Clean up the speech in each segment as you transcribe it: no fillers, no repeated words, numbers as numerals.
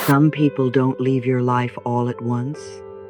Some people don't leave your life all at once.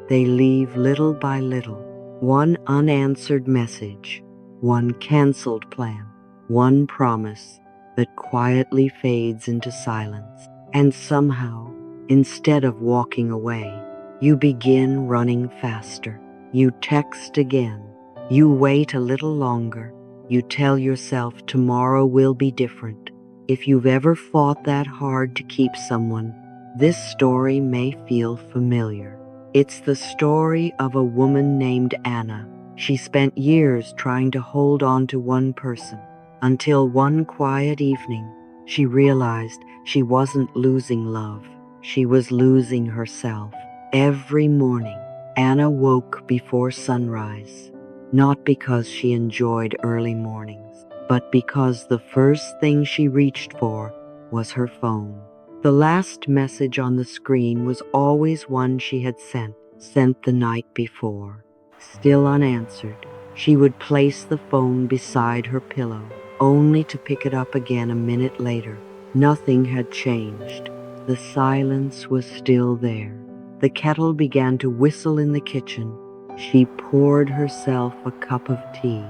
They leave little by little. One unanswered message, one canceled plan, one promise that quietly fades into silence. And somehow, instead of walking away, you begin running faster. You text again. You wait a little longer. You tell yourself tomorrow will be different. If you've ever fought that hard to keep someone, this story may feel familiar. It's the story of a woman named Anna. She spent years trying to hold on to one person, until one quiet evening, she realized she wasn't losing love. She was losing herself. Every morning, Anna woke before sunrise, not because she enjoyed early mornings, but because the first thing she reached for was her phone. The last message on the screen was always one she had sent the night before. Still unanswered, she would place the phone beside her pillow, only to pick it up again a minute later. Nothing had changed. The silence was still there. The kettle began to whistle in the kitchen. She poured herself a cup of tea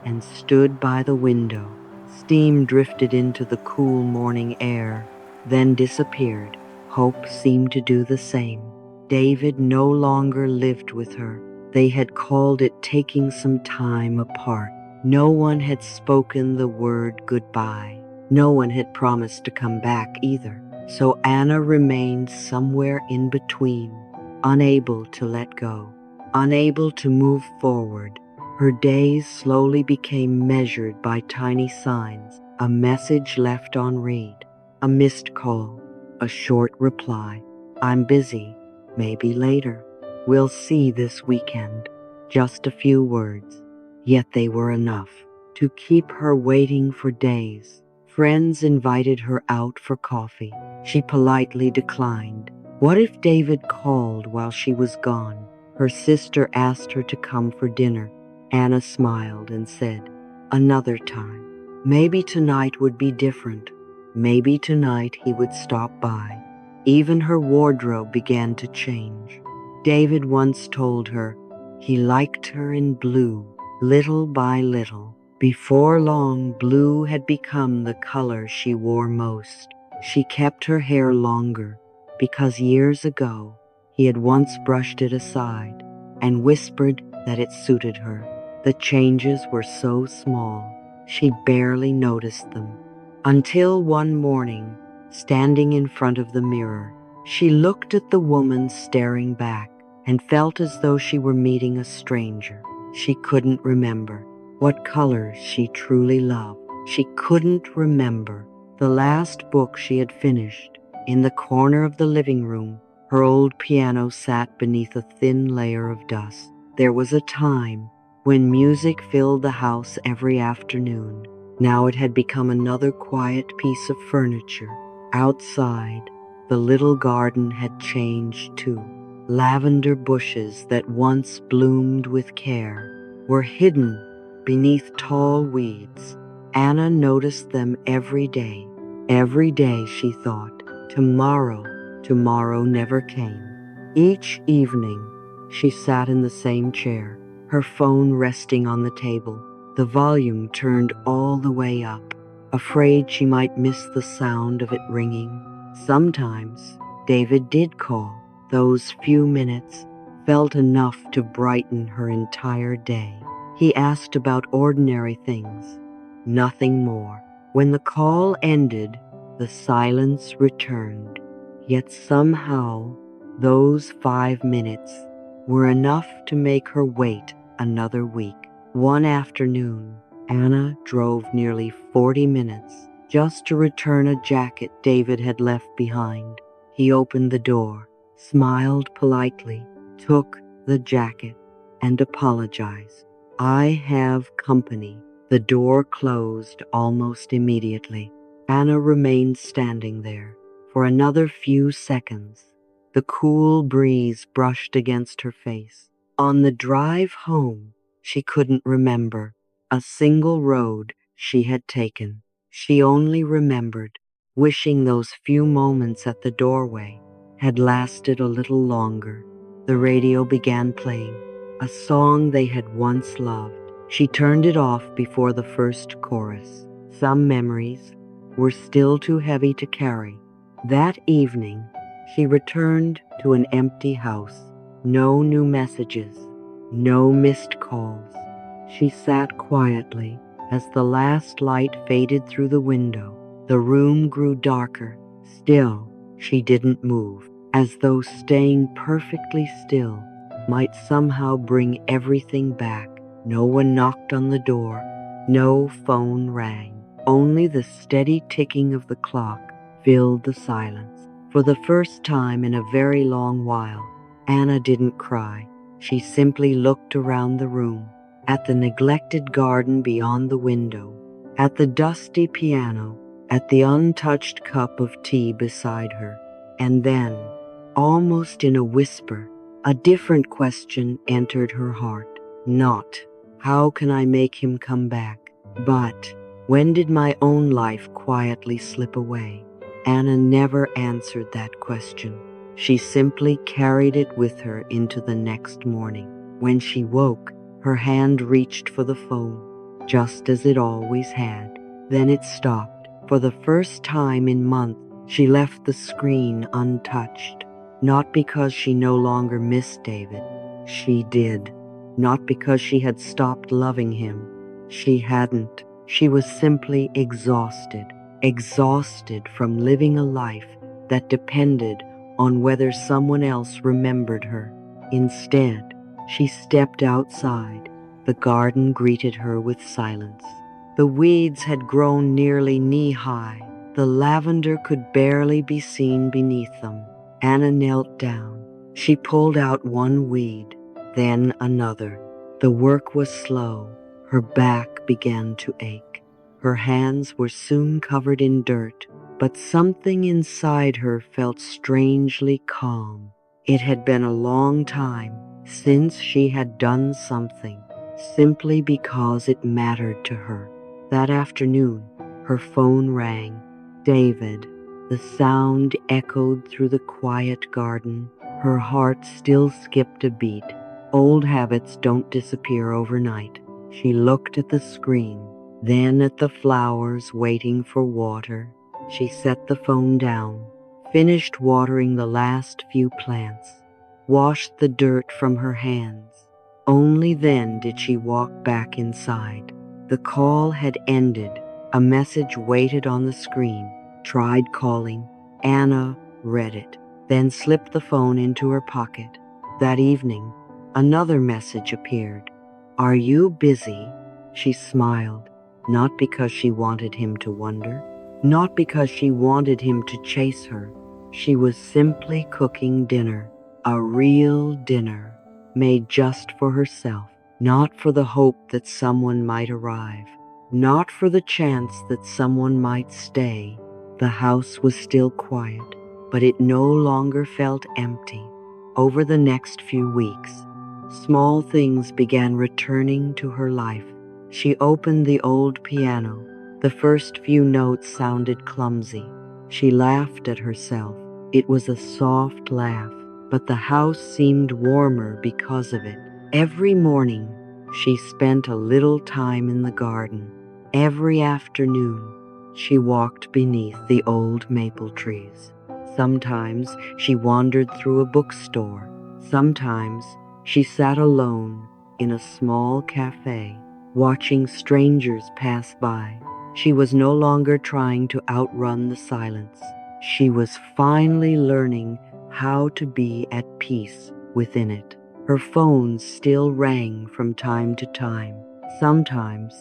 and stood by the window. Steam drifted into the cool morning air, then disappeared. Hope seemed to do the same. David no longer lived with her. They had called it taking some time apart. No one had spoken the word goodbye. No one had promised to come back either. So Anna remained somewhere in between, unable to let go, unable to move forward. Her days slowly became measured by tiny signs: a message left on read, a missed call, a short reply. I'm busy, maybe later. We'll see this weekend. Just a few words. Yet they were enough to keep her waiting for days. Friends invited her out for coffee. She politely declined. What if David called while she was gone? Her sister asked her to come for dinner. Anna smiled and said, "Another time." Maybe tonight would be different. Maybe tonight he would stop by. Even her wardrobe began to change. David once told her he liked her in blue. Little by little, before long, blue had become the color she wore most. She kept her hair longer because years ago he had once brushed it aside and whispered that it suited her. The changes were so small, she barely noticed them. Until one morning, standing in front of the mirror, she looked at the woman staring back and felt as though she were meeting a stranger. She couldn't remember what colors she truly loved. She couldn't remember the last book she had finished. In the corner of the living room, her old piano sat beneath a thin layer of dust. There was a time when music filled the house every afternoon. Now it had become another quiet piece of furniture. Outside, the little garden had changed too. Lavender bushes that once bloomed with care were hidden beneath tall weeds. Anna noticed them every day. Every day she thought, tomorrow never came. Each evening, she sat in the same chair, her phone resting on the table, the volume turned all the way up, afraid she might miss the sound of it ringing. Sometimes, David did call. Those few minutes felt enough to brighten her entire day. He asked about ordinary things, nothing more. When the call ended, the silence returned. Yet somehow, those 5 minutes were enough to make her wait another week. One afternoon, Anna drove nearly 40 minutes just to return a jacket David had left behind. He opened the door, smiled politely, took the jacket, and apologized. "I have company." The door closed almost immediately. Anna remained standing there for another few seconds. The cool breeze brushed against her face. On the drive home, she couldn't remember a single road she had taken. She only remembered wishing those few moments at the doorway had lasted a little longer. The radio began playing, a song they had once loved. She turned it off before the first chorus. Some memories were still too heavy to carry. That evening, she returned to an empty house. No new messages, no missed calls. She sat quietly as the last light faded through the window. The room grew darker. Still, she didn't move, as though staying perfectly still might somehow bring everything back. No one knocked on the door. No phone rang. Only the steady ticking of the clock filled the silence. For the first time in a very long while, Anna didn't cry. She simply looked around the room, at the neglected garden beyond the window, at the dusty piano, at the untouched cup of tea beside her. And then, almost in a whisper, a different question entered her heart. Not, how can I make him come back? But, when did my own life quietly slip away? Anna never answered that question. She simply carried it with her into the next morning. When she woke, her hand reached for the phone, just as it always had. Then it stopped. For the first time in months, she left the screen untouched. Not because she no longer missed David. She did. Not because she had stopped loving him. She hadn't. She was simply exhausted. Exhausted from living a life that depended on whether someone else remembered her. Instead, she stepped outside. The garden greeted her with silence. The weeds had grown nearly knee-high. The lavender could barely be seen beneath them. Anna knelt down. She pulled out one weed, then another. The work was slow. Her back began to ache. Her hands were soon covered in dirt, but something inside her felt strangely calm. It had been a long time since she had done something simply because it mattered to her. That afternoon, her phone rang. David. The sound echoed through the quiet garden. Her heart still skipped a beat. Old habits don't disappear overnight. She looked at the screen, then at the flowers waiting for water. She set the phone down, finished watering the last few plants, washed the dirt from her hands. Only then did she walk back inside. The call had ended. A message waited on the screen. Tried calling. Anna read it, then slipped the phone into her pocket. That evening, another message appeared. Are you busy? She smiled, not because she wanted him to wonder, not because she wanted him to chase her. She was simply cooking dinner, a real dinner, made just for herself, not for the hope that someone might arrive, not for the chance that someone might stay. The house was still quiet, but it no longer felt empty. Over the next few weeks, small things began returning to her life. She opened the old piano. The first few notes sounded clumsy. She laughed at herself. It was a soft laugh, but the house seemed warmer because of it. Every morning, she spent a little time in the garden. Every afternoon, she walked beneath the old maple trees. Sometimes she wandered through a bookstore. Sometimes she sat alone in a small cafe, watching strangers pass by. She was no longer trying to outrun the silence. She was finally learning how to be at peace within it. Her phone still rang from time to time. Sometimes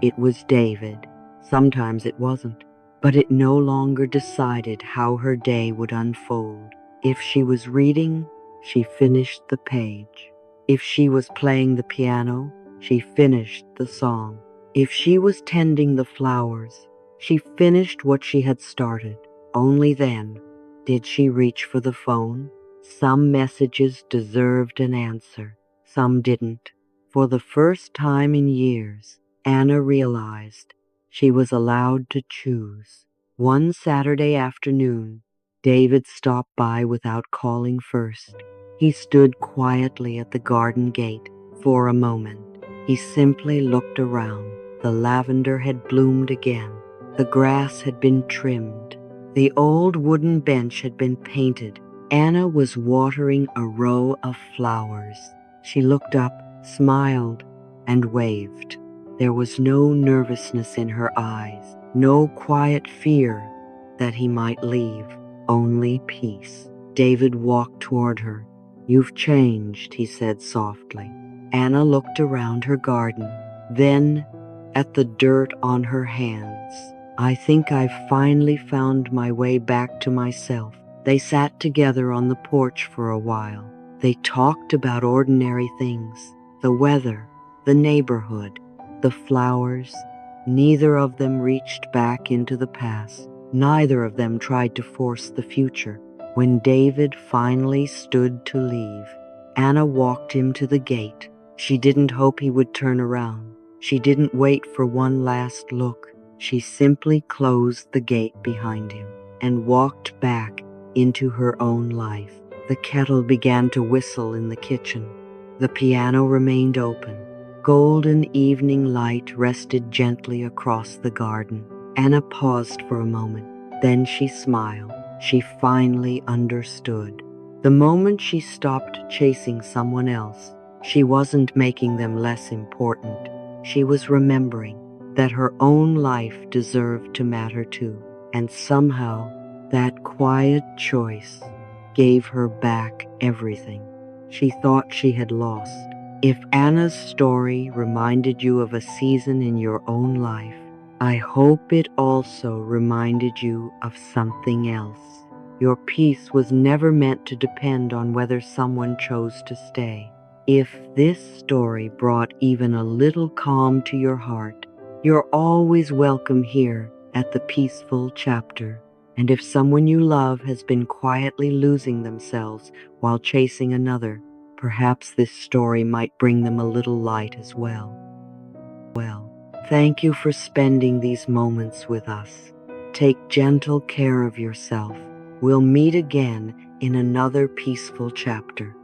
it was David. Sometimes it wasn't. But it no longer decided how her day would unfold. If she was reading, she finished the page. If she was playing the piano, she finished the song. If she was tending the flowers, she finished what she had started. Only then did she reach for the phone. Some messages deserved an answer. Some didn't. For the first time in years, Anna realized she was allowed to choose. One Saturday afternoon, David stopped by without calling first. He stood quietly at the garden gate for a moment. He simply looked around. The lavender had bloomed again. The grass had been trimmed. The old wooden bench had been painted. Anna was watering a row of flowers. She looked up, smiled, and waved. There was no nervousness in her eyes, no quiet fear that he might leave, only peace. David walked toward her. "You've changed," he said softly. Anna looked around her garden, then at the dirt on her hands. "I think I've finally found my way back to myself." They sat together on the porch for a while. They talked about ordinary things, the weather, the neighborhood, the flowers. Neither of them reached back into the past. Neither of them tried to force the future. When David finally stood to leave, Anna walked him to the gate. She didn't hope he would turn around. She didn't wait for one last look. She simply closed the gate behind him and walked back into her own life. The kettle began to whistle in the kitchen. The piano remained open. Golden evening light rested gently across the garden. Anna paused for a moment. Then she smiled. She finally understood. The moment she stopped chasing someone else, she wasn't making them less important. She was remembering that her own life deserved to matter too. And somehow, that quiet choice gave her back everything she thought she had lost. If Anna's story reminded you of a season in your own life, I hope it also reminded you of something else. Your peace was never meant to depend on whether someone chose to stay. If this story brought even a little calm to your heart, you're always welcome here at the Peaceful Chapter. And if someone you love has been quietly losing themselves while chasing another, perhaps this story might bring them a little light as well. Thank you for spending these moments with us. Take gentle care of yourself. We'll meet again in another peaceful chapter.